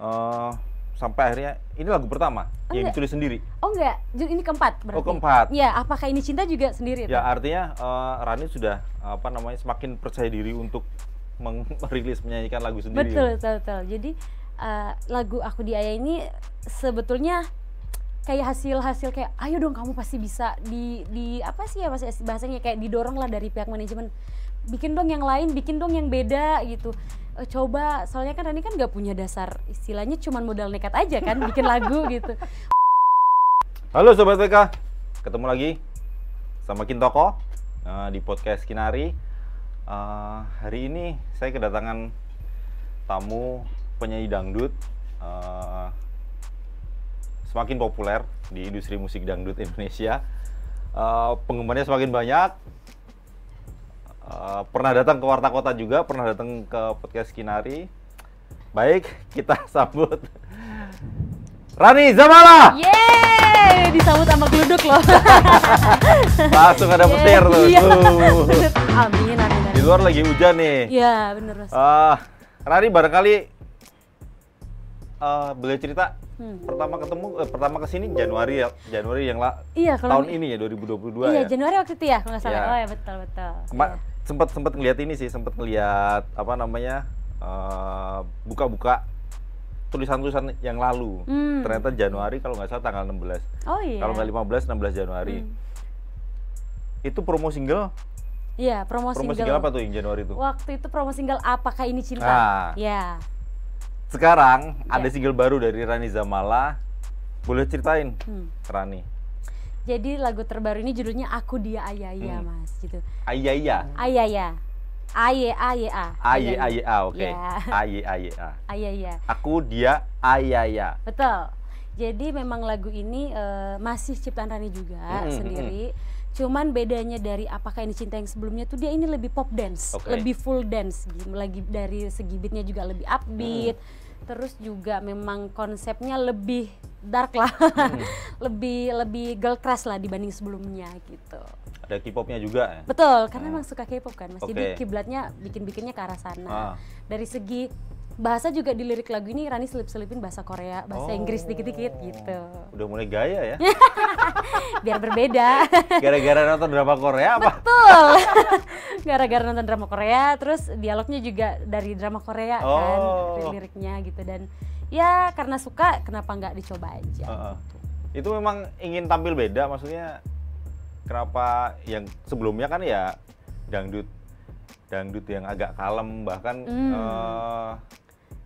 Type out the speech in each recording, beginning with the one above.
eh, sampai akhirnya ini lagu pertama yang Enggak. ditulis sendiri. Oh enggak, ini keempat berarti. Oh, keempat. Ya, apakah ini cinta juga sendiri? Ya artinya Rani sudah semakin percaya diri untuk merilis menyanyikan lagu sendiri. Betul. Jadi lagu Aku Di Ayah ini sebetulnya kayak hasil kayak ayo dong kamu pasti bisa di apa sih ya bahasanya kayak didorong lah dari pihak manajemen, bikin dong yang lain, bikin dong yang beda gitu. Coba, soalnya kan Rani kan nggak punya dasar, istilahnya cuman modal nekat aja kan bikin lagu gitu. Halo Sobat PK, ketemu lagi sama Kintoko di podcast Kinari. Hari ini saya kedatangan tamu penyanyi dangdut semakin populer di industri musik dangdut Indonesia. Penggemarnya semakin banyak. Pernah datang ke Warta Kota juga, pernah datang ke podcast Kinari. Baik, kita sambut Rani Zamala. Yeay, disambut sama geluduk loh. Langsung ada petir tuh. Iya. Amin. Di luar lagi hujan nih. Iya, bener Mas. Rani barangkali boleh cerita pertama kesini Januari yang Iya, kalau tahun ini ya 2022 iya, ya. Januari waktu itu ya, kalau nggak salah. Iya. Oh ya, betul. Iya. Sempat ngeliat ini sih, sempat ngeliat buka-buka tulisan-tulisan yang lalu. Ternyata Januari kalau nggak salah tanggal 16. Oh iya. Kalau nggak 16 Januari. Itu promo single. Iya, promo single apa tuh yang Januari itu? Waktu itu promo single Apakah Ini Cinta? Nah. Ya. Sekarang ada Iya. single baru dari Rani Zamala. Boleh ceritain, Rani? Jadi lagu terbaru ini judulnya Aku Dia Ayaya, Mas, gitu. Ayaya. Ayaya. A-Y-A-Y-A. A-Y-A-Y-A, oke. Ya. A-Y-A-Y-A. Ayaya. Aku Dia Ayaya. Betul. Jadi memang lagu ini masih ciptaan Rani juga sendiri. Cuman bedanya dari Apakah Ini Cinta yang sebelumnya tuh dia ini lebih pop dance, lebih full dance, lagi dari segi beatnya juga lebih upbeat, terus juga memang konsepnya lebih dark lah, lebih girl crush lah dibanding sebelumnya gitu. Ada K-popnya juga ya? Betul, karena emang suka K-pop kan Mas, Oke. jadi kiblatnya bikinnya ke arah sana. Dari segi bahasa juga di lirik lagu ini Rani selipin bahasa Korea, bahasa Inggris dikit-dikit gitu. Udah mulai gaya ya? Biar berbeda. Gara-gara nonton drama Korea apa? Betul. Gara-gara nonton drama Korea, terus dialognya juga dari drama Korea kan, dari liriknya gitu. Dan ya karena suka, kenapa nggak dicoba aja. Itu memang ingin tampil beda, maksudnya kenapa yang sebelumnya kan ya dangdut yang agak kalem, bahkan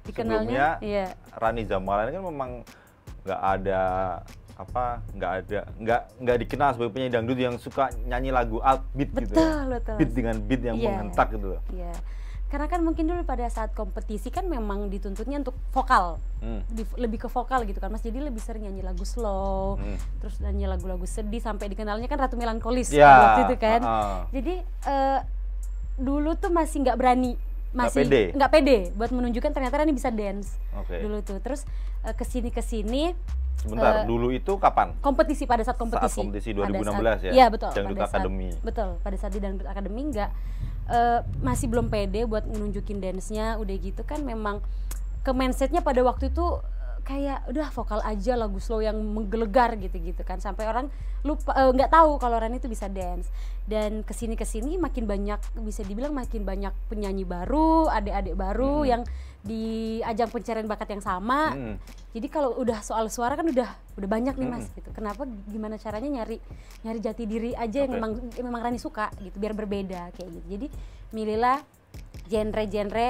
sebelumnya iya. Rani Zamala ini kan memang nggak dikenal sebagai penyanyi dangdut yang suka nyanyi lagu upbeat gitu ya. Betul. Beat dengan beat yang menghentak gitu loh. Iya. Karena kan mungkin dulu pada saat kompetisi kan memang dituntutnya untuk vokal, lebih ke vokal gitu kan Mas, jadi lebih sering nyanyi lagu slow, terus nyanyi lagu-lagu sedih, sampai dikenalnya kan Ratu Melankolis waktu itu kan. Jadi dulu tuh masih nggak berani, nggak pede buat menunjukkan ternyata Rani bisa dance dulu tuh. Terus kesini sebentar, dulu itu kapan? kompetisi, pada saat kompetisi. Saat kompetisi 2016 ya? Iya betul. Dangdut Academy. Betul, pada saat di Dangdut Academy masih belum pede buat nunjukin dance-nya. Udah gitu kan memang ke mindsetnya pada waktu itu kayak udah vokal aja, lagu slow yang menggelegar gitu kan, sampai orang lupa, nggak tahu kalau Rani itu bisa dance. Dan kesini makin banyak, bisa dibilang makin banyak penyanyi baru, adik-adik baru yang di ajang pencarian bakat yang sama. Jadi kalau udah soal suara kan udah banyak nih Mas gitu. Kenapa, gimana caranya nyari jati diri aja yang memang Rani suka gitu, biar berbeda kayak gitu. Jadi milihlah genre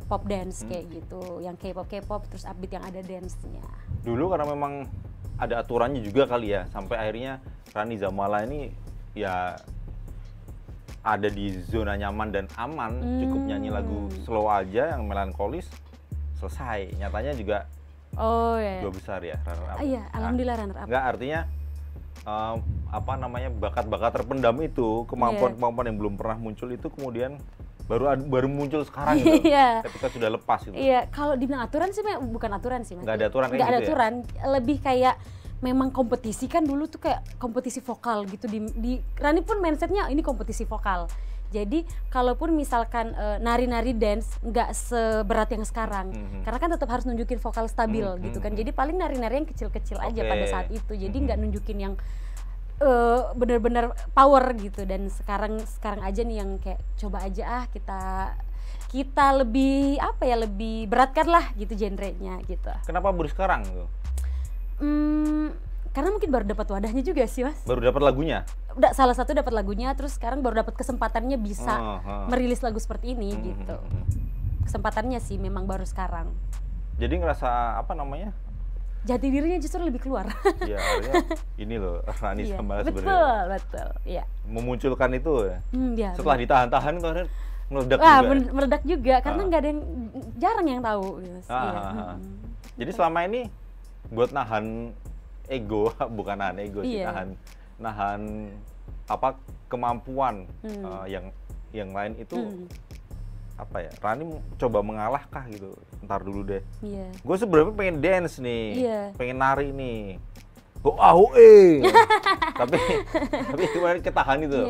pop dance kayak gitu, yang K-pop terus upbeat yang ada dance-nya. Dulu karena memang ada aturannya juga kali ya, sampai akhirnya Rani Zamala ini ya ada di zona nyaman dan aman, cukup nyanyi lagu slow aja yang melankolis, selesai. Nyatanya juga dua besar ya, runner up. Iya, alhamdulillah runner up. Enggak, artinya bakat-bakat terpendam itu, kemampuan yang belum pernah muncul itu kemudian baru muncul sekarang gitu. Ketika sudah lepas gitu. Iya, kalau dibilang aturan sih bukan aturan sih Mas. Nggak ada aturan kayak Nggak ada gitu aturan, lebih kayak memang kompetisi kan dulu tuh kayak kompetisi vokal gitu. Di Rani pun mindsetnya ini kompetisi vokal. Jadi kalaupun misalkan nari-nari dance nggak seberat yang sekarang, karena kan tetap harus nunjukin vokal stabil gitu kan. Jadi paling nari-nari yang kecil-kecil aja pada saat itu. Jadi nggak nunjukin yang bener-bener power gitu. Dan sekarang aja nih yang kayak coba aja kita lebih apa ya, lebih beratkan lah gitu genrenya gitu. Kenapa baru sekarang tuh? Karena mungkin baru dapat wadahnya juga sih, Mas. Baru dapat lagunya? Udah, salah satu dapat lagunya, terus sekarang baru dapat kesempatannya bisa merilis lagu seperti ini gitu. Kesempatannya sih memang baru sekarang. Jadi ngerasa apa namanya? Jati dirinya justru lebih keluar. Ya, artinya ini loh Rani Zamaala sebenarnya. Betul, iya. Memunculkan itu ya. Ya setelah ditahan-tahan kemarin meledak juga. Meledak juga karena nggak ada yang jarang yang tahu. Gitu. Jadi selama ini buat nahan ego, bukan nahan ego sih, nahan apa kemampuan yang lain itu apa ya? Rani coba mengalah kah gitu? Ntar dulu deh. Gue sebenarnya pengen dance nih, pengen nari nih. tapi kemarin ketahan itu.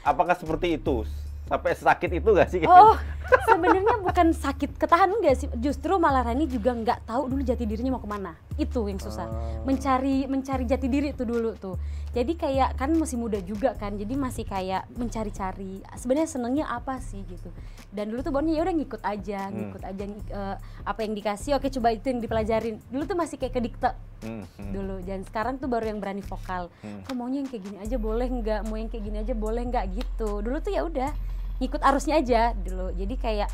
Apakah seperti itu? Sampai sakit itu gak sih? Sebenarnya bukan sakit ketahan enggak sih, justru malah Rani juga nggak tahu dulu jati dirinya mau kemana. Itu yang susah, mencari jati diri itu dulu tuh. Jadi kayak kan masih muda juga kan, jadi masih kayak mencari-cari sebenarnya senengnya apa sih gitu. Dan dulu tuh baunya ya udah ngikut aja apa yang dikasih, oke coba itu yang dipelajarin. Dulu tuh masih kayak kedikte dulu, dan sekarang tuh baru yang berani vokal. Kok maunya yang kayak gini aja boleh nggak, mau yang kayak gini aja boleh nggak gitu. Dulu tuh ya udah ngikut arusnya aja dulu, jadi kayak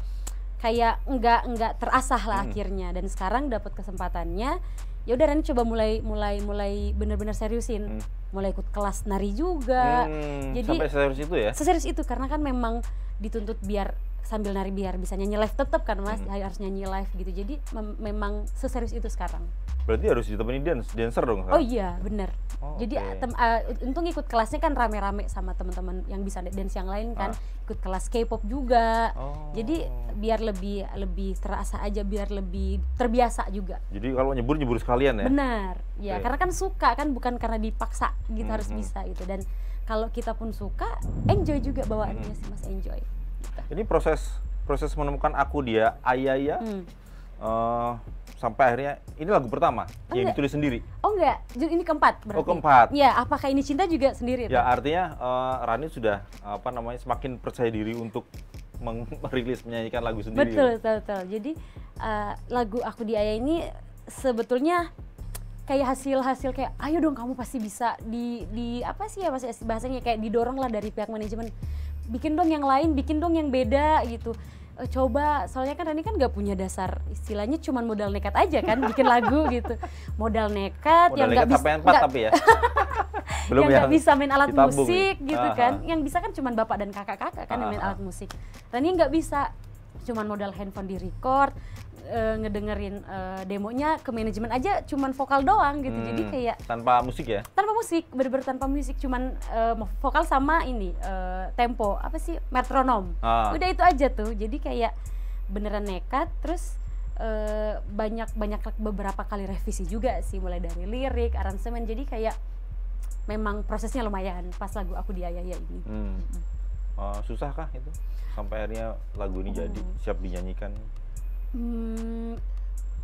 nggak terasah lah akhirnya. Dan sekarang dapat kesempatannya, ya udah Rani coba mulai bener-bener seriusin, mulai ikut kelas nari juga. Jadi sampai serius itu ya? Seserius itu karena kan memang dituntut biar sambil nari biar bisa nyanyi live tetap kan Mas, harus nyanyi live gitu. Jadi memang seserius itu sekarang. Berarti harus ditemani dancer dong sekarang? Oh iya bener. Jadi untung ikut kelasnya kan rame-rame sama teman-teman yang bisa dance yang lain kan, ikut kelas K-pop juga. Jadi biar lebih terasa aja, biar lebih terbiasa juga. Jadi kalau nyebur sekalian ya? Benar, ya karena kan suka kan, bukan karena dipaksa gitu, harus bisa gitu. Dan kalau kita pun suka, enjoy juga bawaannya sih Mas, enjoy. Gitu. Ini proses menemukan aku dia Ayaya. Sampai akhirnya ini lagu pertama yang ditulis sendiri. Oh enggak, ini keempat berarti. Oh keempat. Ya, apakah ini cinta juga sendiri? Ya artinya Rani sudah semakin percaya diri untuk merilis menyanyikan lagu sendiri. Betul. Jadi lagu Aku di Ayah ini sebetulnya kayak hasil kayak ayo dong kamu pasti bisa di apa sih ya Mas, bahasanya kayak didorong lah dari pihak manajemen. Bikin dong yang lain, bikin dong yang beda gitu. Coba, soalnya kan Rani kan nggak punya dasar, istilahnya cuman modal nekat aja kan bikin lagu gitu. Modal nekat yang nggak bisa tapi ya belum yang nggak bisa main alat musik ya? gitu kan. Yang bisa kan cuman bapak dan kakak-kakak kan yang main alat musik. Rani nggak bisa, cuman modal handphone di record, ngedengerin demonya ke manajemen aja cuman vokal doang gitu. Jadi kayak tanpa musik ya? Tanpa musik, bener-bener tanpa musik, cuman vokal sama ini tempo, apa sih, metronom. Udah itu aja tuh. Jadi kayak beneran nekat, terus banyak beberapa kali revisi juga sih, mulai dari lirik, aransemen. Jadi kayak memang prosesnya lumayan pas lagu Aku di Ayah ini. Susah kah itu sampai akhirnya lagu ini jadi siap dinyanyikan?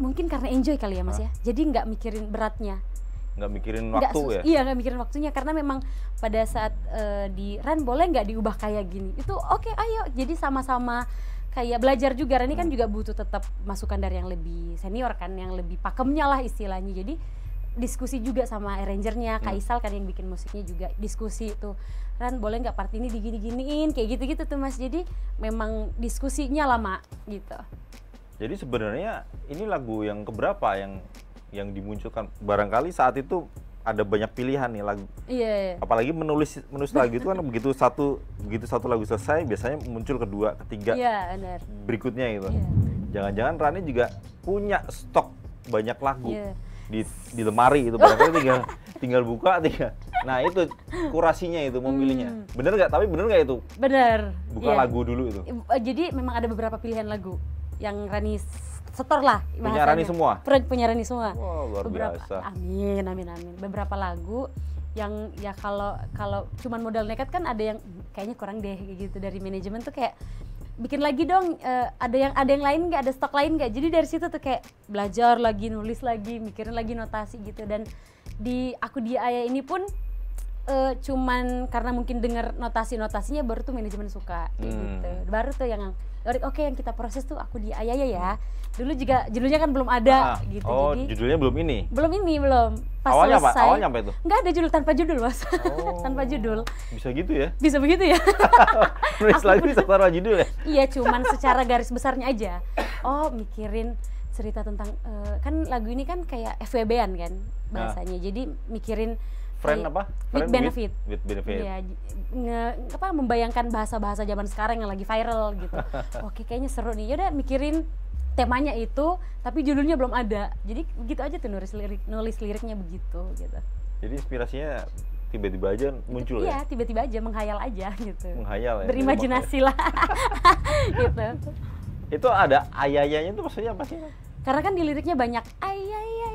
Mungkin karena enjoy kali ya Mas ya, jadi nggak mikirin beratnya, nggak mikirin waktu ya? Iya, nggak mikirin waktunya, karena memang pada saat di Ran boleh nggak diubah kayak gini, itu oke, ayo. Jadi sama-sama kayak belajar juga. Rani kan juga butuh tetap masukan dari yang lebih senior kan, yang lebih pakemnya lah istilahnya. Jadi diskusi juga sama arrangernya, Kak Isal kan yang bikin musiknya juga diskusi itu, Ran boleh nggak part ini digini-giniin, kayak gitu-gitu tuh Mas. Jadi memang diskusinya lama gitu. Jadi sebenarnya ini lagu yang keberapa yang dimunculkan? Barangkali saat itu ada banyak pilihan nih lagu. Iya. Apalagi menulis lagu itu kan begitu satu lagu selesai biasanya muncul kedua, ketiga. Iya, benar. Berikutnya gitu. Jangan-jangan Rani juga punya stok banyak lagu di lemari itu, barangkali tinggal buka. Nah itu kurasinya itu memilihnya. Bener nggak? Tapi bener nggak itu? Bener. Buka lagu dulu itu. Jadi memang ada beberapa pilihan lagu yang Rani setor lah bahasanya. Punya Rani semua? Punya Rani semua. Wow, luar biasa. Amin. Beberapa lagu yang ya kalau cuman modal nekat kan ada yang kayaknya kurang deh gitu dari manajemen tuh kayak bikin lagi dong, ada yang lain nggak, ada stok lain nggak. Jadi dari situ tuh kayak belajar lagi, nulis lagi, mikirin lagi notasi gitu. Dan di Aku Dia Ayah ini pun cuman karena mungkin dengar notasinya baru tuh manajemen suka gitu. Baru tuh yang oke yang kita proses tuh Aku Dia Ayah ya. Dulu juga judulnya kan belum ada gitu. Oh, jadi judulnya belum ini? Belum. Pas awalnya selesai. Awalnya apa itu? Nggak ada judul, tanpa judul Mas. Tanpa judul. Bisa gitu ya? Bisa begitu ya? Nulis lagu bisa tanpa judul ya? Iya, cuman secara garis besarnya aja. Oh, mikirin cerita tentang kan lagu ini kan kayak FWB-an kan bahasanya. Jadi mikirin With benefit. With benefit. Iya, membayangkan bahasa-bahasa zaman sekarang yang lagi viral gitu. Oke, kayaknya seru nih. Yaudah mikirin temanya itu, tapi judulnya belum ada. Jadi begitu aja tuh nulis liriknya begitu gitu. Jadi inspirasinya tiba-tiba aja muncul ya? Iya, tiba-tiba aja, menghayal aja gitu. Menghayal ya? Berimajinasi lah. Gitu. Itu ada ayayanya itu maksudnya apa sih? Karena kan di liriknya banyak ayaya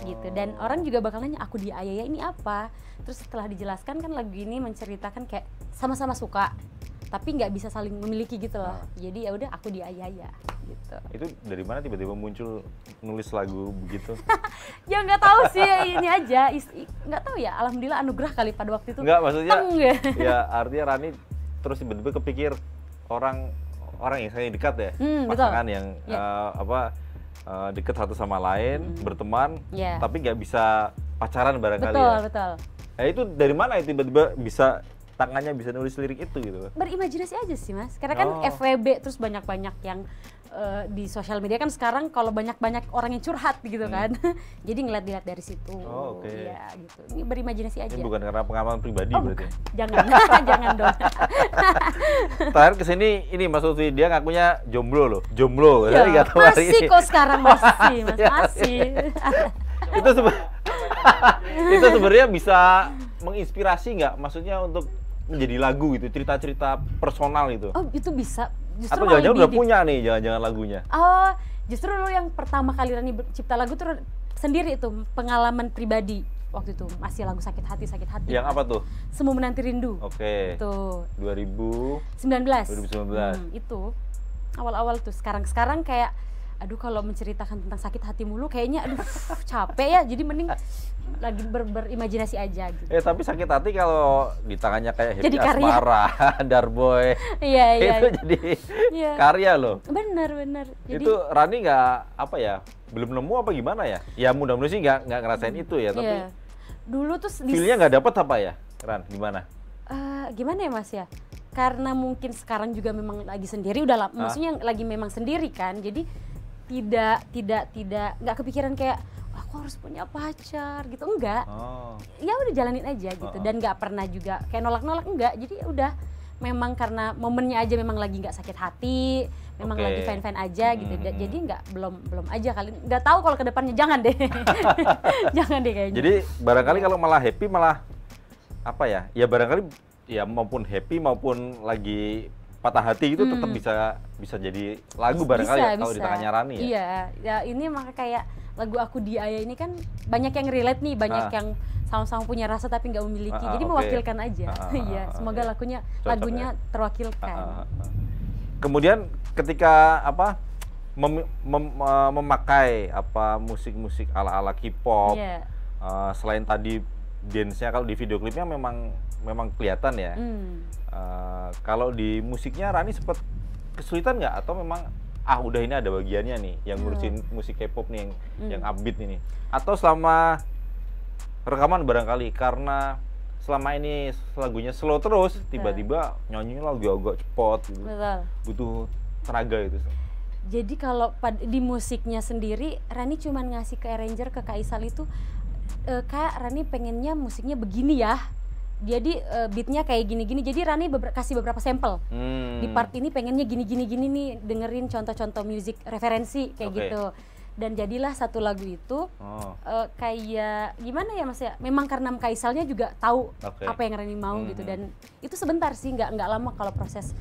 gitu, dan orang juga bakal nanya Aku Dia Ayah ini apa. Terus setelah dijelaskan kan lagu ini menceritakan kayak sama-sama suka tapi nggak bisa saling memiliki gitu loh. Jadi ya udah Aku Dia Ayah gitu. Itu dari mana tiba-tiba muncul nulis lagu begitu? Ya nggak tahu sih, ini aja nggak tahu ya, alhamdulillah anugerah kali pada waktu itu. Nggak, maksudnya ya artinya Rani terus tiba-tiba kepikir orang yang saya dekat ya, pasangan betul. yang deket satu sama lain, berteman, tapi nggak bisa pacaran barangkali. Betul. Nah itu dari mana ya tiba-tiba bisa tangannya bisa nulis lirik itu gitu? Berimajinasi aja sih Mas, karena kan FWB terus banyak-banyak yang di sosial media kan sekarang kalau banyak-banyak orang yang curhat gitu kan. Jadi ngeliat dari situ. Ya gitu. Ini berimajinasi aja. Ini bukan karena pengalaman pribadi berarti. Jangan. Jangan dong. Terakhir kesini ini Mas Lutfi dia ngakunya jomblo loh. Ya, masih kok sekarang masih. Itu sebenarnya bisa menginspirasi nggak? Maksudnya untuk menjadi lagu gitu, cerita-cerita personal itu. Oh, itu bisa. Justru atau jangan-jangan udah punya nih, jangan-jangan lagunya. Oh, justru lo yang pertama kali Rani cipta lagu tuh sendiri itu, pengalaman pribadi. Waktu itu masih lagu Sakit Hati. Yang apa tuh? Semu Menanti Rindu. Oke. Itu 2019. Itu awal-awal tuh. Sekarang kayak aduh kalau menceritakan tentang sakit hati mulu kayaknya aduh capek ya, jadi mending lagi berimajinasi aja gitu. Tapi sakit hati kalau di tangannya kayak Happy Asmara, Darboy. Iya. Itu jadi karya loh. Bener. Jadi, itu Rani nggak belum nemu apa gimana ya? Ya mudah-mudahan sih nggak ngerasain itu ya, tapi dulu tuh feel-nya nggak dapet apa ya, Ran? Gimana? Gimana ya Mas ya? Karena mungkin sekarang juga memang lagi sendiri, maksudnya lagi memang sendiri kan, jadi tidak nggak kepikiran kayak aku harus punya pacar gitu, enggak. Ya udah jalanin aja gitu. Dan nggak pernah juga kayak nolak enggak, jadi udah memang karena momennya aja memang lagi nggak sakit hati, memang lagi fine aja gitu. Jadi belum aja kali, nggak tahu kalau kedepannya, jangan deh. Jangan deh kayaknya. Jadi barangkali kalau malah happy malah apa ya barangkali ya maupun happy maupun lagi patah hati itu tetap bisa jadi lagu barangkali kalau di tangannya Rani ya. Iya, ya ini maka kayak lagu Aku Dia Ayah ini kan banyak yang relate nih, banyak yang sama-sama punya rasa tapi nggak memiliki. Jadi mewakilkan aja. Iya, semoga lagunya terwakilkan. Kemudian ketika memakai musik-musik ala-ala K-pop, selain tadi dance-nya, kalau di video klipnya memang kelihatan ya. Kalau di musiknya Rani sempat kesulitan nggak, atau memang udah ini ada bagiannya nih yang ngurusin musik K-pop nih yang upbeat ini, atau selama rekaman barangkali karena selama ini lagunya slow terus tiba-tiba nyanyinya lagu agak cepot gitu. Butuh tenaga gitu. Jadi kalau di musiknya sendiri Rani cuman ngasih ke arranger, ke Kaisal itu Kak Rani pengennya musiknya begini ya, jadi beatnya kayak gini-gini. Jadi Rani kasih beberapa sampel. Di part ini pengennya gini-gini nih, dengerin contoh-contoh musik referensi kayak gitu. Dan jadilah satu lagu itu kayak gimana ya Mas ya? Memang karena Kaisalnya juga tahu apa yang Rani mau gitu, dan itu sebentar sih, nggak lama kalau proses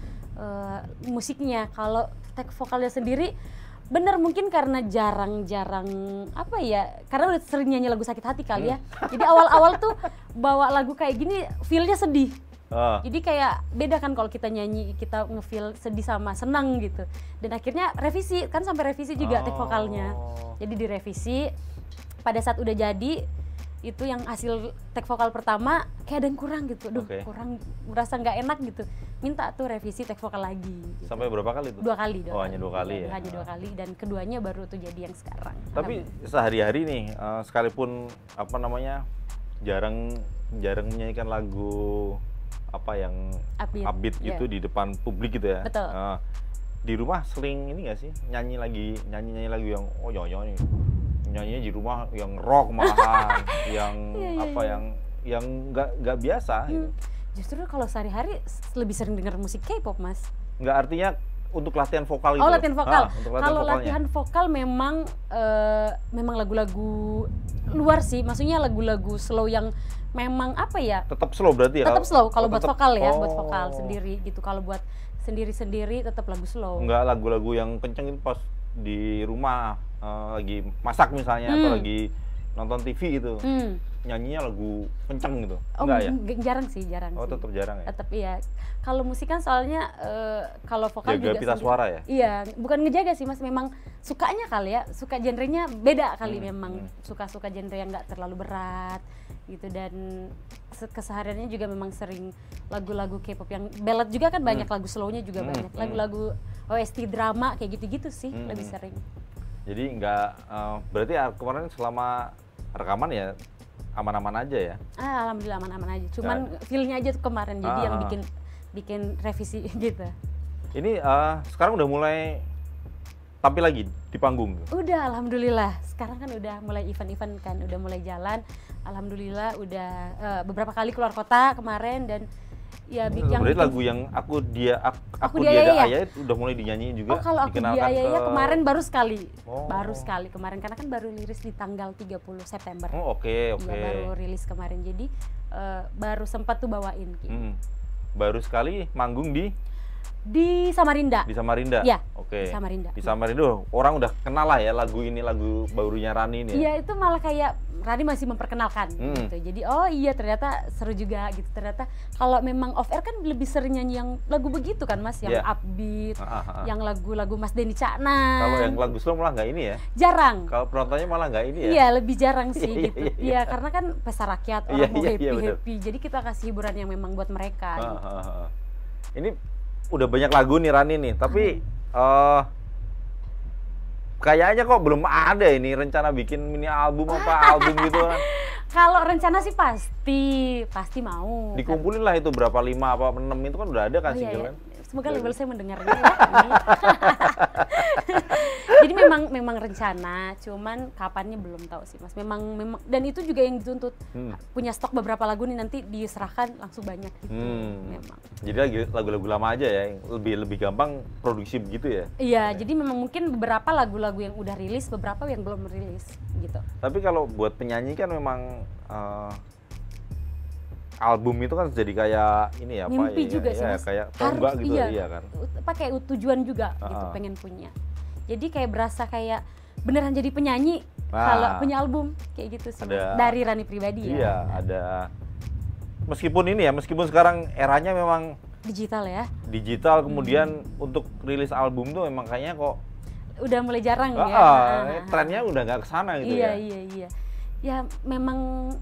musiknya. Kalau take vokalnya sendiri Bener, mungkin karena jarang-jarang apa ya, karena udah sering nyanyi lagu sakit hati kali ya. Jadi awal-awal tuh bawa lagu kayak gini feel-nya sedih. Jadi kayak beda kan kalau kita nyanyi, kita nge-feel sedih sama senang gitu. Dan akhirnya revisi, kan sampai revisi juga take vokalnya. Jadi direvisi, pada saat udah jadi, itu yang hasil take vokal pertama kayak ada yang kurang gitu. Duh, kurang, merasa nggak enak gitu. Minta tuh revisi take vokal lagi. Gitu. Sampai berapa kali tuh? 2 kali. Hanya 2 kali ya? Hanya 2 kali, dan keduanya baru tuh jadi yang sekarang. Tapi sehari-hari nih, sekalipun apa namanya, jarang menyanyikan lagu apa yang upbeat gitu di depan publik gitu ya. Betul. Di rumah sering ini nggak sih, nyanyi lagu yang nyanyinya di rumah yang rock malahan, yang apa yang nggak biasa gitu. Justru kalau sehari-hari lebih sering dengar musik K-pop, Mas. Nggak, artinya untuk latihan vokal gitu. Oh, latihan vokal. Kalau vokalnya. latihan vokal memang lagu-lagu luar sih, maksudnya lagu-lagu slow yang memang apa ya? Tetap slow berarti ya? Tetap slow kalau buat vokal ya, buat vokal sendiri gitu. Kalau buat sendiri-sendiri tetap lagu slow. Enggak lagu-lagu yang kenceng itu pas di rumah lagi masak misalnya atau lagi nonton TV gitu. Nyanyinya lagu kenceng gitu. Enggak ya? Jarang sih. Tetap jarang ya? Tetap iya. Kalau musik kan soalnya kalau vokal jaga juga pita suara ya? Iya, bukan ngejaga sih Mas, memang sukanya kali ya, suka genrenya beda kali memang. Suka-suka genre yang nggak terlalu berat gitu, dan kesehariannya juga memang sering lagu-lagu K-pop yang ballad juga kan banyak, lagu slownya juga banyak. Lagu-lagu OST drama kayak gitu-gitu sih lebih sering. Jadi nggak, berarti kemarin selama rekaman ya aman-aman aja ya? Alhamdulillah aman-aman aja. Cuman feel-nya aja tuh kemarin, jadi yang bikin revisi gitu. Ini sekarang udah mulai tampil lagi di panggung? Udah, alhamdulillah. Sekarang kan udah mulai event-event kan, udah mulai jalan. Alhamdulillah udah beberapa kali keluar kota kemarin, dan ya yang berarti lagu yang aku dia ayah udah mulai dinyanyiin juga. Oh, kalau Aku Dia Ayah kemarin baru sekali. Baru sekali kemarin, karena kan baru rilis di tanggal 30 September. Oke. Ya, baru rilis kemarin. Jadi baru sempat tuh bawain gitu. Baru sekali manggung di Samarinda. Di Samarinda? Iya, Oke. di Samarinda. Di Samarinda, orang udah kenal lah ya lagu ini, lagu barunya Rani ini ya? Iya, itu malah kayak Rani masih memperkenalkan gitu. Jadi oh iya ternyata seru juga gitu. Ternyata kalau memang off air kan lebih sering nyanyi yang lagu begitu kan Mas, yang upbeat, yang lagu-lagu Mas Denny Caknan. Kalau yang lagu slow malah nggak ini ya? Jarang. Kalau penontonnya malah nggak ini ya? Iya, lebih jarang sih gitu. Iya, karena kan pesta rakyat, orang mau happy-happy. Jadi kita kasih hiburan yang memang buat mereka. Gitu. Ini udah banyak lagu nih Rani nih, tapi kayaknya kok belum ada ini rencana bikin mini album apa album gitu kan? Kalau rencana sih pasti mau. Dikumpulin lah itu berapa, 5 apa 6 itu kan udah ada kan single kan? Semoga label saya mendengarnya ya. Jadi memang rencana, cuman kapannya belum tahu sih Mas. Memang dan itu juga yang dituntut. Punya stok beberapa lagu nih, nanti diserahkan langsung banyak gitu. Memang. Jadi lagu-lagu lama aja ya, yang lebih gampang produksi begitu ya? Iya, jadi memang mungkin beberapa lagu-lagu yang udah rilis, beberapa yang belum rilis gitu. Tapi kalau buat penyanyi kan memang album itu kan jadi kayak ini ya, mimpi apa juga ya, sih Mas. kayak tonggak gitu iya kan. Pakai tujuan juga gitu, pengen punya. Jadi kayak berasa kayak beneran jadi penyanyi kalau punya album kayak gitu sih. Dari Rani pribadi ya. Iya, ada. Meskipun sekarang eranya memang digital ya. Digital, kemudian untuk rilis album tuh memang kayaknya kok udah mulai jarang ya. Trennya udah nggak kesana gitu ya. Iya. Ya memang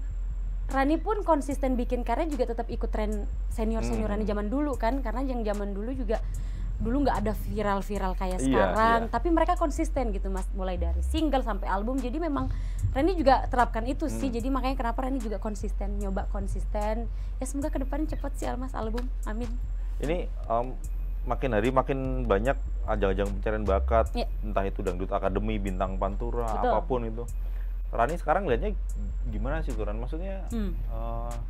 Rani pun konsisten bikin karya juga tetap ikut tren senior Rani zaman dulu kan, karena yang zaman dulu juga dulu nggak ada viral kayak sekarang, tapi mereka konsisten gitu Mas, mulai dari single sampai album. Jadi memang Rani juga terapkan itu sih, jadi makanya kenapa Rani juga nyoba konsisten. Ya semoga kedepannya cepet sih Mas album, amin. Ini makin hari makin banyak ajang-ajang pencarian bakat, entah itu Dangdut Akademi, Bintang Pantura, apapun itu. Rani sekarang lihatnya gimana sih Turan? Maksudnya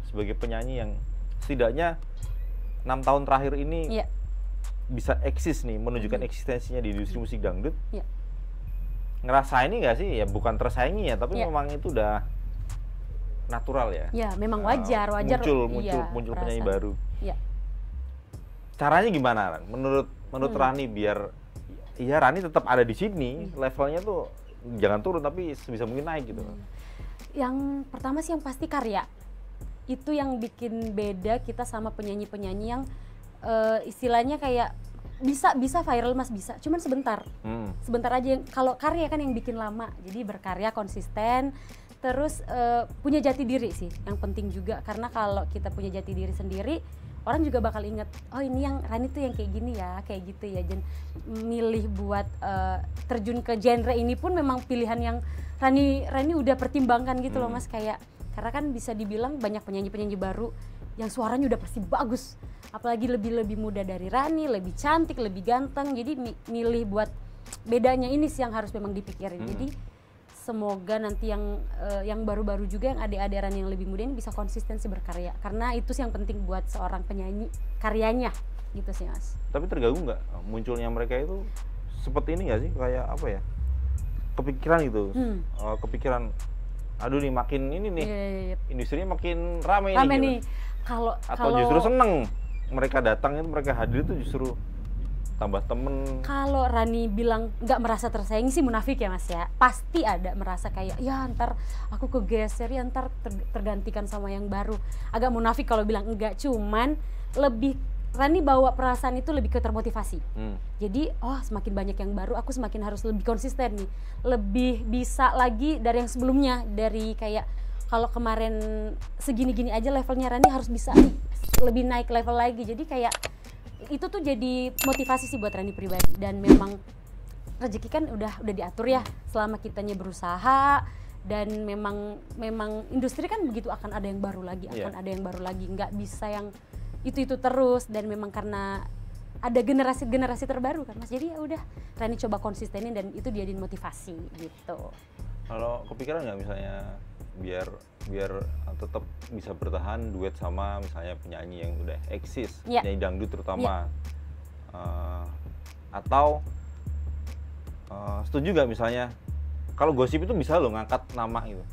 sebagai penyanyi yang setidaknya 6 tahun terakhir ini bisa eksis nih, menunjukkan eksistensinya di industri musik dangdut. Ngerasa ini nggak sih? Ya bukan tersaingi ya, tapi memang itu udah natural ya. Ya memang wajar. Muncul penyanyi baru. Caranya gimana Ran? Menurut Rani biar iya Rani tetap ada di sini, levelnya tuh jangan turun tapi sebisa mungkin naik gitu. Yang pertama sih yang pasti karya. Itu yang bikin beda kita sama penyanyi-penyanyi yang istilahnya kayak bisa viral Mas, bisa, cuman sebentar. Sebentar aja. Kalau karya kan yang bikin lama. Jadi berkarya konsisten, terus punya jati diri sih yang penting juga, karena kalau kita punya jati diri sendiri, orang juga bakal inget, oh ini yang Rani tuh yang kayak gini ya, kayak gitu ya. Dan milih buat terjun ke genre ini pun memang pilihan yang Rani udah pertimbangkan gitu loh Mas, kayak karena kan bisa dibilang banyak penyanyi-penyanyi baru yang suaranya udah pasti bagus, apalagi lebih muda dari Rani, lebih cantik, lebih ganteng. Jadi milih buat bedanya ini sih yang harus memang dipikirin. Jadi semoga nanti yang baru-baru juga, yang adik-adik Rani yang lebih muda ini bisa konsistensi berkarya, karena itu sih yang penting buat seorang penyanyi, karyanya gitu sih Mas. Tapi terganggu nggak munculnya mereka itu seperti ini nggak sih, kayak apa ya, kepikiran gitu, kepikiran aduh nih makin ini nih, industrinya makin rame nih. Gitu. Atau justru seneng mereka datang itu, mereka hadir itu justru tambah temen. Kalau Rani bilang nggak merasa tersaingi sih munafik ya Mas ya. Pasti ada merasa kayak ya ntar aku kegeser ya, ntar tergantikan sama yang baru. Agak munafik kalau bilang enggak, cuman lebih Rani bawa perasaan itu lebih ke termotivasi. Jadi semakin banyak yang baru, aku semakin harus lebih konsisten nih, lebih bisa lagi dari yang sebelumnya. Dari kayak kalau kemarin segini-gini aja levelnya, Rani harus bisa lebih naik level lagi. Jadi kayak itu tuh jadi motivasi sih buat Rani pribadi. Dan memang rezeki kan udah diatur ya, selama kitanya berusaha. Dan memang industri kan begitu, akan ada yang baru lagi, ada yang baru lagi, nggak bisa yang itu terus. Dan memang karena ada generasi terbaru kan Mas, jadi ya udah Rani coba konsistenin dan itu dia motivasi gitu. Kalau kepikiran nggak misalnya biar tetap bisa bertahan duet sama misalnya penyanyi yang udah eksis, penyanyi dangdut terutama, atau setuju nggak misalnya kalau gosip itu bisa loh ngangkat nama gitu?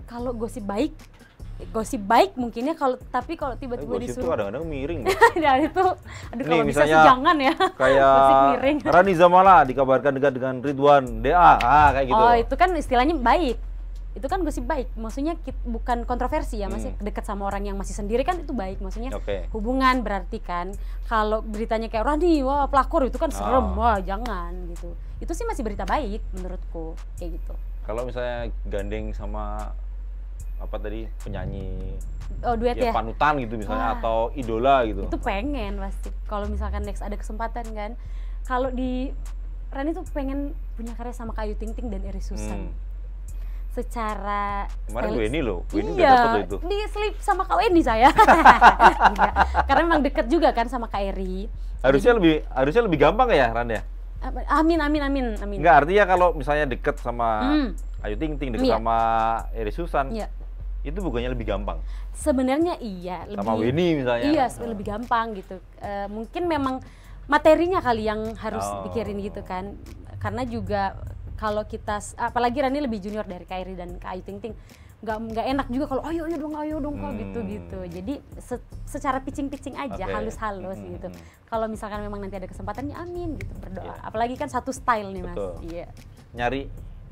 Kalau gosip baik mungkin ya, tapi kalau tiba-tiba gosip disuruh itu kadang-kadang miring. Dan itu, kalau bisa sih jangan ya. Kayak Rani Zamala dikabarkan dekat dengan Ridwan DA, kayak gitu. Oh itu kan istilahnya baik, itu kan gosip baik, maksudnya bukan kontroversi ya, masih dekat sama orang yang masih sendiri kan itu baik, maksudnya hubungan. Berarti kan kalau beritanya kayak Rani, wah pelakor itu kan serem, wah jangan gitu. Itu sih masih berita baik menurutku, kayak gitu. Kalau misalnya gandeng sama apa tadi penyanyi duet ya, panutan gitu misalnya, atau idola gitu, itu pengen pasti kalau misalkan next ada kesempatan kan. Kalau di Rani tuh pengen punya karya sama Kak Ayu Ting Ting dan Iris Susan. Secara kemarin Weni loh, Weni udah dapet loh itu di slip sama Kak Weni saya. Karena memang deket juga kan sama Kak Eri. Harusnya lebih gampang ya Ran ya. Amin. Enggak, artinya kalau misalnya deket sama Ayu Ting Ting, deket sama Iris Susan, itu bukannya lebih gampang? Sebenarnya iya, sama Weni misalnya. Iya, lebih gampang gitu. Mungkin memang materinya kali yang harus pikirin gitu kan. Karena juga kalau kita, apalagi Rani lebih junior dari Kak Eri dan Kak Ayu Ting Ting, nggak enak juga kalau ayo dong kok gitu. Jadi secara pitching aja, halus gitu. Kalau misalkan memang nanti ada kesempatannya, amin gitu, berdoa. Apalagi kan satu style nih Mas. Iya.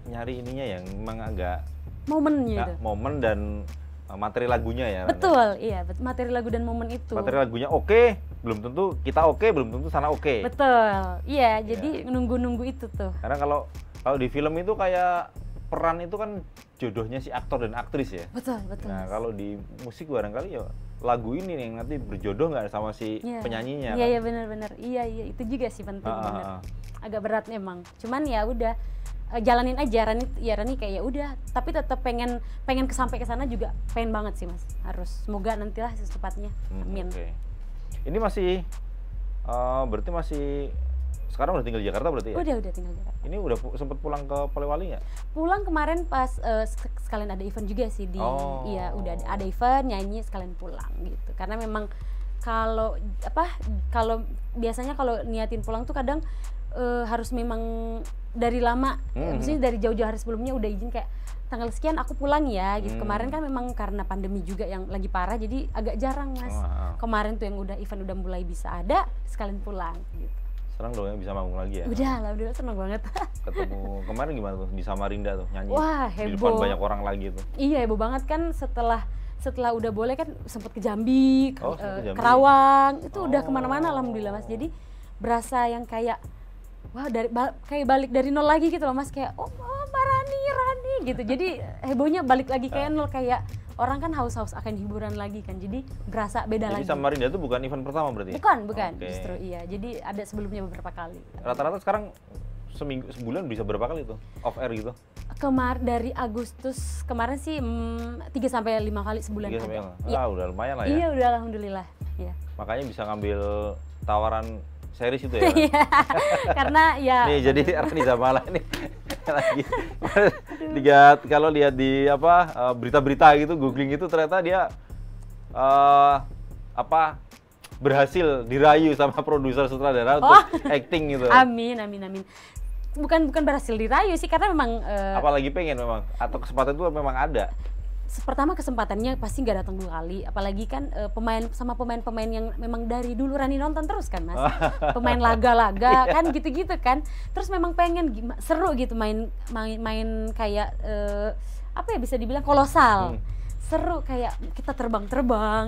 Nyari ininya yang memang agak momennya itu. Momen dan materi lagunya ya. Betul, iya, materi lagu dan momen itu. Materi lagunya oke, belum tentu kita oke, belum tentu sana oke. Betul, iya, jadi nunggu itu tuh. Karena kalau di film itu kayak peran itu kan jodohnya si aktor dan aktris ya. Betul. Nah kalau di musik barangkali ya lagu ini nih yang nanti berjodoh nggak sama si penyanyinya. Iya, benar. Iya, itu juga sih penting benar. Agak berat emang. Cuman ya udah, jalanin aja. Rani kayak ya udah, tapi tetap pengen sampai ke sana juga, pengen banget sih Mas. Harus, semoga nantilah secepatnya. Amin. Ini masih berarti masih sekarang udah tinggal di Jakarta berarti ya? Udah tinggal di Jakarta. Ini udah sempat pulang ke Polewali nggak? Pulang kemarin pas sekalian ada event juga sih di iya, udah ada event nyanyi sekalian pulang gitu. Karena memang kalau biasanya kalau niatin pulang tuh kadang harus memang dari lama, maksudnya dari jauh-jauh hari sebelumnya udah izin kayak tanggal sekian aku pulang ya gitu. Kemarin kan memang karena pandemi juga yang lagi parah, jadi agak jarang Mas. Kemarin tuh yang event udah mulai bisa ada, sekalian pulang gitu. Senang dong ya bisa manggung lagi ya. Udah, alhamdulillah seneng banget. Ketemu kemarin gimana tuh di Samarinda tuh nyanyi. Wah, Di depan heboh. banyak orang lagi tuh. Iya, heboh banget kan setelah udah boleh kan sempet ke Jambi, Oh, sempet ke Jambi. Kerawang, itu udah Oh. kemana-mana alhamdulillah Mas. Jadi berasa yang kayak wah kayak balik dari nol lagi gitu loh Mas, kayak oh Mbak Rani gitu. Jadi hebohnya balik lagi kayak nol, kayak orang kan haus-haus akan hiburan lagi kan. Jadi berasa beda Jadi lagi. Samarinda itu bukan event pertama berarti? Bukan, Oke. justru iya. Jadi ada sebelumnya beberapa kali. Rata-rata sekarang sebulan bisa berapa kali tuh off air gitu? Dari Agustus kemarin sih 3 sampai 5 kali sebulan 3 sampai ada. 5. Iya. Udah lumayan lah ya. Iya, udah alhamdulillah. Iya. Makanya bisa ngambil tawaran series itu ya. Iya. Karena ya Nih jadi Rani Zamala ini lagi kalau lihat di berita-berita gitu, googling itu ternyata dia berhasil dirayu sama produser sutradara untuk acting gitu. amin. Bukan berhasil dirayu sih, karena memang Apalagi pengen memang, atau kesempatan itu memang ada. pertama kesempatannya pasti nggak datang 2 kali, apalagi kan pemain-pemain yang memang dari dulu Rani nonton terus kan Mas, pemain laga-laga kan gitu-gitu kan, terus memang pengen seru gitu main kayak apa ya, bisa dibilang kolosal. Seru, kayak kita terbang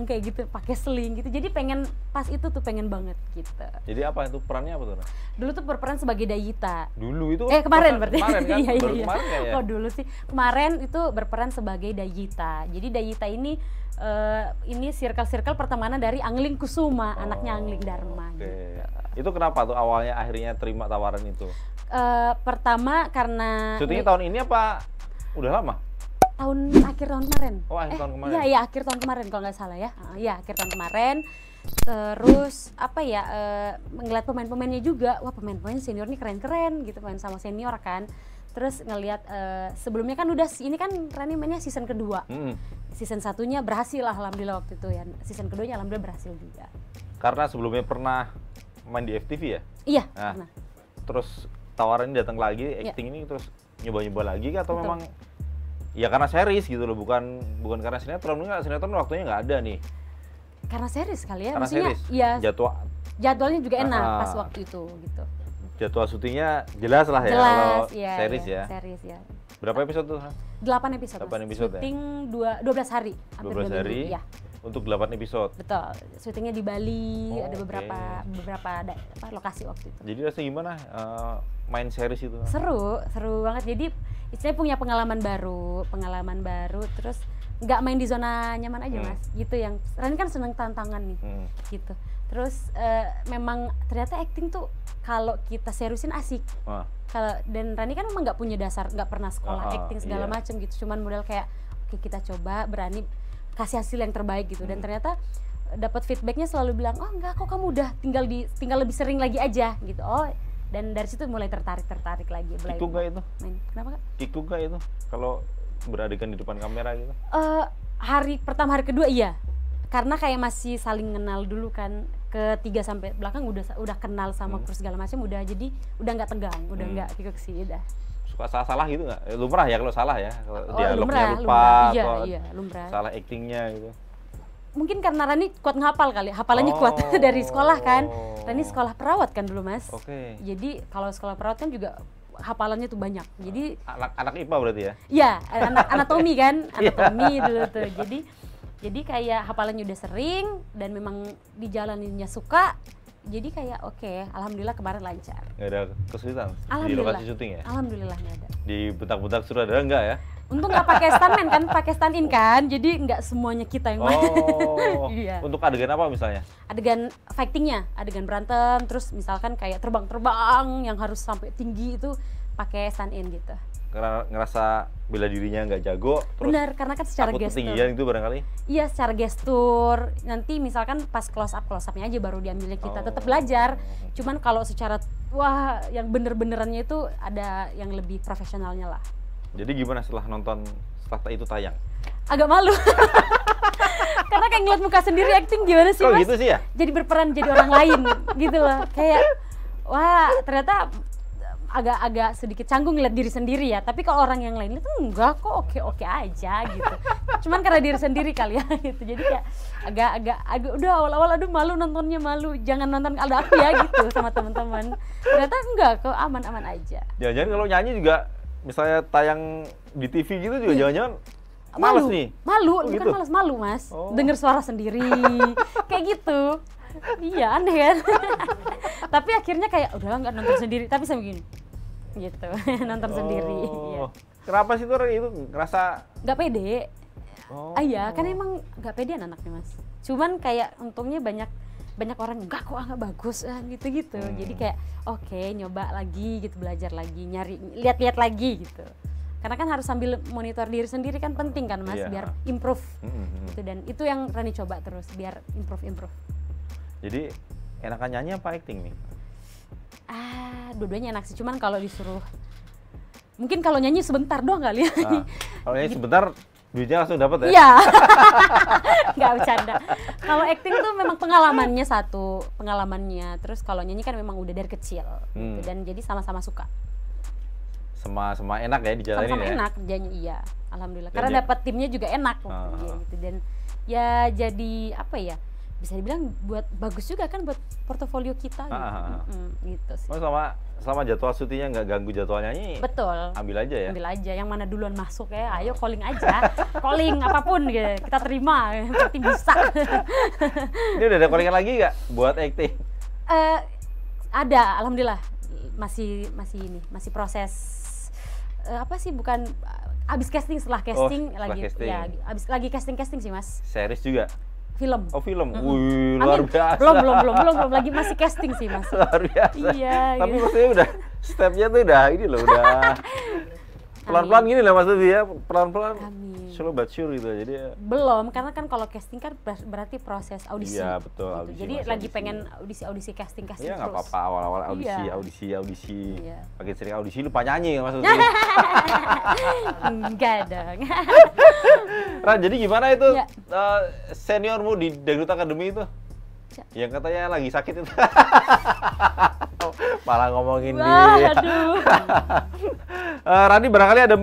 kayak gitu pakai seling gitu, jadi pengen pas itu tuh pengen banget gitu. Jadi apa itu perannya apa tuh? Dulu tuh berperan sebagai Dayita. Dulu itu Kemarin berarti. Kemarin kan? Iya, Baru iya. kemarin ya? Oh dulu sih. Kemarin itu berperan sebagai Dayita. Jadi Dayita ini circle pertemanan dari Angling Kusuma, anaknya Angling Dharma. Oke. Gitu. Itu kenapa tuh awalnya akhirnya terima tawaran itu? Pertama karena Syutingnya tahun ini apa udah lama? akhir tahun kemarin. Oh, akhir tahun kemarin. Iya, akhir tahun kemarin kalau nggak salah ya. Iya, akhir tahun kemarin. Terus apa ya, ngeliat pemain-pemainnya juga, wah pemain-pemainnya senior nih keren-keren gitu, main sama senior kan. Terus ngelihat sebelumnya kan ini kan Rani mainnya season kedua. Season satunya berhasil alhamdulillah waktu itu ya. Season keduanya alhamdulillah berhasil juga. Karena sebelumnya pernah main di FTV ya? Iya, Nah, pernah. terus tawaran ini datang lagi, Iya. acting ini terus nyoba-nyoba lagi atau Betul. memang ya karena series gitu loh, bukan karena sinetron. Enggak, sinetron waktunya nggak ada nih. Karena series kali ya, Karena maksudnya series. iya, Jadwalnya juga enak Ah. pas waktu itu gitu. jadwal syutingnya jelas lah ya Jelas, kalau iya, series iya, ya. series ya. Berapa episode tuh? 8 episode. 8 Mas. episode ya? Syuting 12 hari. hampir 12 2 hari minggu, Iya, untuk 8 episode. betul. Syutingnya di Bali, Oh, ada beberapa oke. lokasi waktu itu. Jadi rasanya gimana main series itu? Seru banget. Jadi istilahnya punya pengalaman baru, terus nggak main di zona nyaman aja Mas. Gitu yang Rani kan seneng tantangan nih. Gitu. Terus memang ternyata acting tuh kalau kita seriusin asik. Wah. Dan Rani kan memang nggak punya dasar, nggak pernah sekolah acting segala iya. macem gitu. Cuman modal kayak oke kita coba, berani kasih hasil yang terbaik gitu. Dan ternyata dapat feedbacknya selalu bilang, oh enggak kok kamu udah tinggal lebih sering lagi aja gitu. Oh, dan dari situ mulai tertarik lagi. Mulai Kiku nggak itu? main. Kenapa Kak? Kiku nggak itu? Kalau beradegan di depan kamera gitu? Hari pertama, hari kedua iya, karena kayak masih saling kenal dulu kan. Ketiga sampai belakang udah kenal sama kru segala macam, jadi udah nggak tegang, udah nggak kikuk sih, udah. Suka salah gitu nggak? Lumrah ya kalau salah ya, kalau dialognya lupa lumrah. atau Iya, lumrah. salah actingnya gitu. Mungkin karena Rani kuat ngapal kali, hafalannya kuat dari sekolah kan. Rani sekolah perawat kan dulu Mas. Oke. Jadi kalau sekolah perawat kan juga hafalannya tuh banyak. Jadi Anak IPA berarti ya? iya, anatomi kan, anatomi dulu tuh. Jadi kayak hafalannya udah sering dan memang dijalaninnya suka. Jadi kayak oke, alhamdulillah kemarin lancar. Nggak ada kesulitan di Alhamdulillah. lokasi syuting ya? Alhamdulillah nggak ada. Di bentak-bentak sutradara enggak ya? Untung nggak pakai stuntman kan, pakai stand in kan. Jadi nggak semuanya kita yang main. Oh, Iya. untuk adegan apa misalnya? Adegan fightingnya, adegan berantem, terus misalkan kayak terbang yang harus sampai tinggi itu pakai stand in gitu. Karena ngerasa bela dirinya nggak jago, terus Benar, karena kan secara takut gestur. ketinggian itu barangkali? Iya, secara gestur. Nanti misalkan pas close up-nya aja baru diambilnya kita. Tetap belajar. Cuman kalau secara wah yang bener-benerannya itu ada yang lebih profesionalnya lah. Jadi gimana setelah itu tayang? Agak malu. Karena kayak ngeliat muka sendiri acting gimana sih Kok Mas? gitu sih ya? Jadi berperan jadi orang lain gitu loh. Kayak wah ternyata agak sedikit canggung ngeliat diri sendiri ya, tapi kalau orang yang lain itu enggak kok, oke aja gitu. Cuman karena diri sendiri kali ya gitu, jadi kayak agak udah awal-awal aduh malu nontonnya, malu, jangan nonton ada aku ya gitu sama teman-teman. Ternyata enggak kok, aman-aman aja. Jangan-jangan kalau nyanyi juga misalnya tayang di TV gitu juga jangan-jangan males nih? Malu, oh, bukan gitu? males, malu mas, Oh. denger suara sendiri, kayak gitu. Iya aneh kan. Tapi akhirnya kayak udah nggak nonton sendiri, tapi sama gini gitu. Nonton sendiri. Iya. Kenapa sih tuh orang itu ngerasa Nggak pede. Iya kan Oh. emang nggak pedean anaknya mas. Cuman kayak untungnya banyak orang nggak kok nggak bagus gitu. Jadi kayak oke, nyoba lagi gitu, belajar lagi, nyari, lihat-lihat lagi gitu. Karena kan harus sambil monitor diri sendiri kan penting kan mas, Iya. biar improve. Gitu, dan itu yang Rani coba terus biar improve. Jadi enakan nyanyi apa acting nih? Dua-duanya enak sih, cuman kalau disuruh mungkin kalau nyanyi sebentar doang kali ya. Kalau nyanyi sebentar duitnya langsung dapat ya? Iya. Nggak bercanda. Kalau acting tuh memang pengalamannya. Terus kalau nyanyi kan memang udah dari kecil gitu, dan jadi sama-sama suka. Sama enak ya dijalanin Sama-sama ya? enak kerjanya, iya. Alhamdulillah. Dan Karena dapat timnya juga enak gitu, dan ya jadi apa ya? Bisa dibilang buat bagus juga kan buat portofolio kita gitu. Gitu sih. Oh, selama jadwal syutingnya nggak ganggu jadwal nyanyi, Betul. ambil aja ya? Ambil aja, yang mana duluan masuk ya, ayo calling aja. Calling apapun gitu, kita terima, yang penting bisa. Ini udah ada callingan lagi nggak buat acting? Ada, alhamdulillah. Masih proses apa sih, bukan abis casting, setelah casting setelah lagi casting. ya, abis lagi casting sih mas, Series juga? film. Oh film? Wih, luar Amin. biasa. Belum lagi masih casting sih mas. Luar biasa. Iya, Tapi iya. maksudnya udah stepnya tuh udah ini loh, udah pelan-pelan gini lah maksudnya ya, pelan-pelan. Amin. Slow but sure gitu, jadi ya. Belum, karena kan kalau casting kan berarti proses audisi. Iya, betul, gitu. audisi, Jadi masih lagi audisi. pengen audisi casting Iya nggak terus. apa-apa, awal-awal Iya. audisi. Iya. Makin sering audisi lupa nyanyi maksudnya. Enggak dong. Ran, jadi gimana itu Ya. seniormu di Dangdut Academy itu? Ya. Yang katanya lagi sakit itu. Malah ngomongin Wah, dia. aduh. Rani, barangkali ada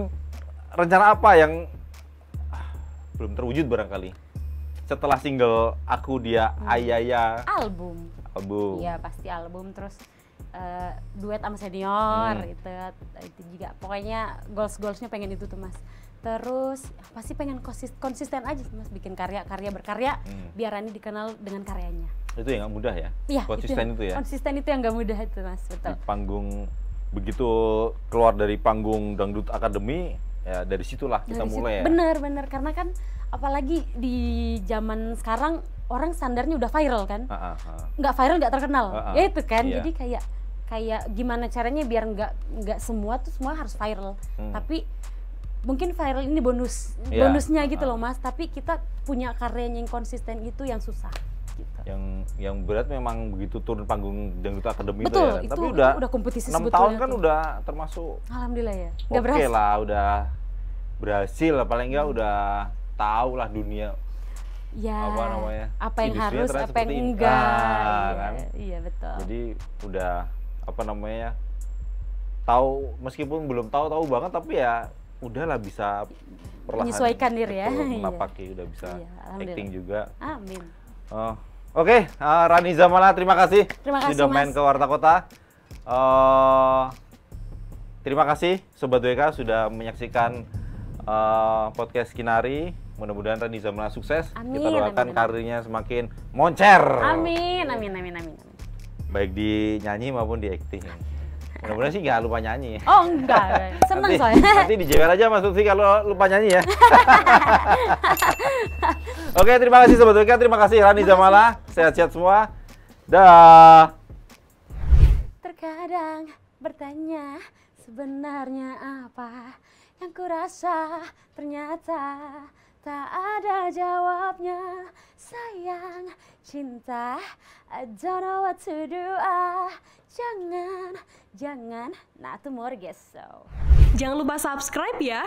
rencana apa yang belum terwujud barangkali setelah single Aku Dia Ayaya Album. album? Iya, pasti album, terus duet sama senior itu juga. Pokoknya goalsnya pengen itu tuh mas. Terus pasti pengen konsisten aja mas, bikin berkarya biar Rani dikenal dengan karyanya. Itu yang nggak mudah ya? Iya, Konsisten itu ya? Konsisten itu yang nggak mudah itu mas, betul. Di panggung, begitu keluar dari panggung Dangdut Academy, ya dari situlah kita Dari mulai ya? Bener, karena kan apalagi di zaman sekarang orang standarnya udah viral kan, nggak viral nggak terkenal, ya itu kan. Iya. Jadi kayak gimana caranya biar nggak semua harus viral, tapi mungkin viral ini bonusnya gitu loh mas. Tapi kita punya karyanya yang konsisten, itu yang susah. Gitu. Yang berat memang begitu turun panggung Dangdut Academy itu Betul, ya. itu Tapi udah kompetisi 6 sebetulnya tahun kan tuh. udah termasuk Alhamdulillah ya. Nggak oke berhasil. lah, udah berhasil lah, paling enggak udah tahu lah dunia Ya, apa namanya, apa yang industrinya harus, ternyata apa yang seperti ini. enggak. Iya, Kan? iya betul. Jadi udah apa namanya, tahu, meskipun belum tahu banget tapi ya udahlah bisa perlahan Menyesuaikan diri ya. betul, Iya. menapaki, udah bisa Iya, alhamdulillah. acting juga. Amin. Oke, Rani Zamala, terima kasih Terima kasih, sudah main Mas. ke Warta Kota. Terima kasih Sobat WK sudah menyaksikan podcast Kinari. Mudah-mudahan Rani Zamala sukses. Amin, Kita doakan amin. karirnya semakin moncer. Amin. Baik di nyanyi maupun di acting. Mudah-mudahan sih nggak lupa nyanyi. Oh enggak, seneng Nanti- soalnya. Nanti dijewer aja Mas Lutfi kalau lupa nyanyi ya. Oke, terima kasih Sobat WK, terima kasih Rani Zamala. Sehat-sehat semua. Dah. Terkadang bertanya sebenarnya apa yang kurasa, ternyata tak ada jawabnya. Sayang, cinta, I don't know what to do. Jangan, not tomorrow, guess so. Jangan lupa subscribe ya.